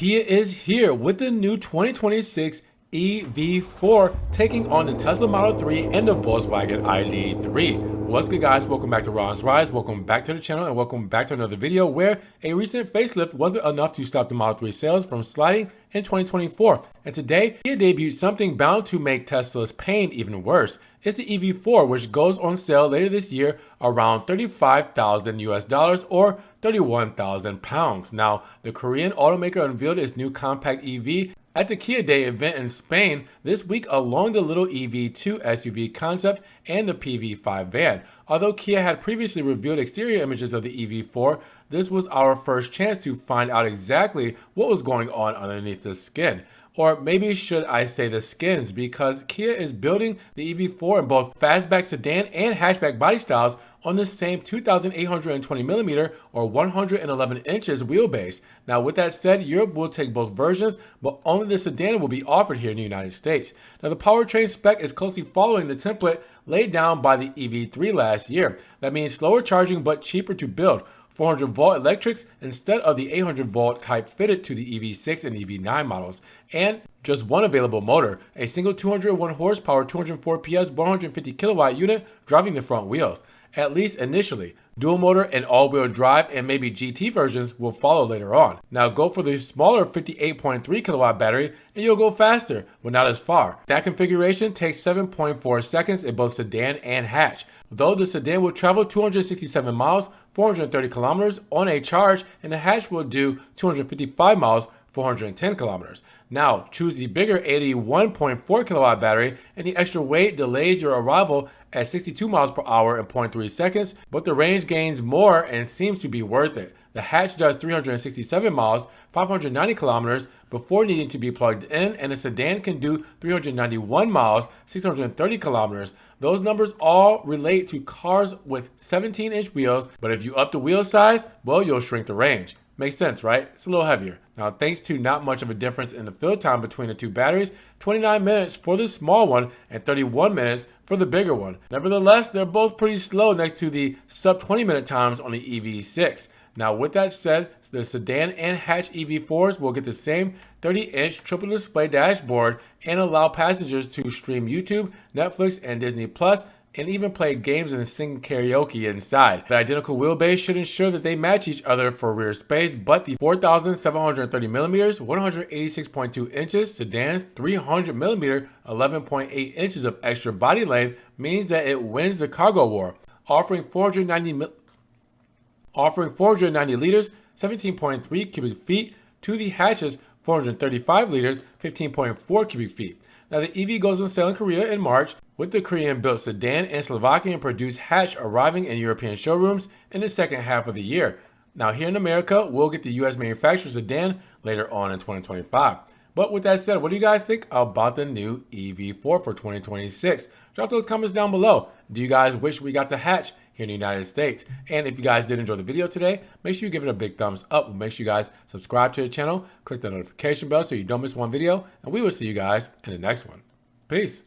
Kia is here with the new 2026 EV4 taking on the Tesla Model 3 and the Volkswagen ID.3. What's good, guys? Welcome back to Ron's Rise. Welcome back to the channel and welcome back to another video where a recent facelift wasn't enough to stop the Model 3 sales from sliding in 2024. And today, Kia debuted something bound to make Tesla's pain even worse. It's the EV4, which goes on sale later this year around $35,000 US or 31,000 pounds. Now, the Korean automaker unveiled its new compact EV at the Kia Day event in Spain this week along the little EV2 SUV concept and the PV5 van. Although Kia had previously revealed exterior images of the EV4, this was our first chance to find out exactly what was going on underneath the skin. Or maybe should I say the skins, because Kia is building the EV4 in both fastback sedan and hatchback body styles on the same 2,820mm or 111 inches wheelbase. Now with that said, Europe will take both versions, but only the sedan will be offered here in the United States. Now the powertrain spec is closely following the template laid down by the EV3 last year. That means slower charging but cheaper to build. 400-volt electrics instead of the 800-volt type fitted to the EV6 and EV9 models, and just one available motor, a single 201 horsepower, 204 PS, 150 kilowatt unit driving the front wheels, at least initially. Dual motor and all-wheel drive and maybe GT versions will follow later on. Now go for the smaller 58.3 kilowatt battery and you'll go faster, but not as far. That configuration takes 7.4 seconds in both sedan and hatch, though the sedan will travel 267 miles, 430 kilometers on a charge, and the hatch will do 255 miles, 410 kilometers. Now, choose the bigger 81.4 kilowatt battery, and the extra weight delays your arrival at 62 miles per hour in 0.3 seconds, but the range gains more and seems to be worth it. The hatch does 367 miles, 590 kilometers before needing to be plugged in, and the sedan can do 391 miles, 630 kilometers. Those numbers all relate to cars with 17-inch wheels, but if you up the wheel size, well, you'll shrink the range. Makes sense, right? It's a little heavier. Now, thanks to not much of a difference in the fill time between the two batteries, 29 minutes for the small one and 31 minutes for the bigger one. Nevertheless, they're both pretty slow next to the sub 20-minute times on the EV6. Now, with that said, the sedan and hatch EV4s will get the same 30-inch triple display dashboard and allow passengers to stream YouTube, Netflix, and Disney Plus, and even play games and sing karaoke inside. The identical wheelbase should ensure that they match each other for rear space, but the 4,730mm, 186.2 inches sedan's 300mm, 11.8 inches of extra body length means that it wins the cargo war, offering 490 liters, 17.3 cubic feet, to the hatch's 435 liters, 15.4 cubic feet. Now the EV goes on sale in Korea in March, with the Korean-built sedan and Slovakian-produced hatch arriving in European showrooms in the second half of the year. Now here in America, we'll get the US manufactured sedan later on in 2025. But with that said, what do you guys think about the new EV4 for 2026? Drop those comments down below. Do you guys wish we got the hatch here in the United States? And if you guys did enjoy the video today, make sure you give it a big thumbs up. Make sure you guys subscribe to the channel, click the notification bell so you don't miss one video, and we will see you guys in the next one. Peace.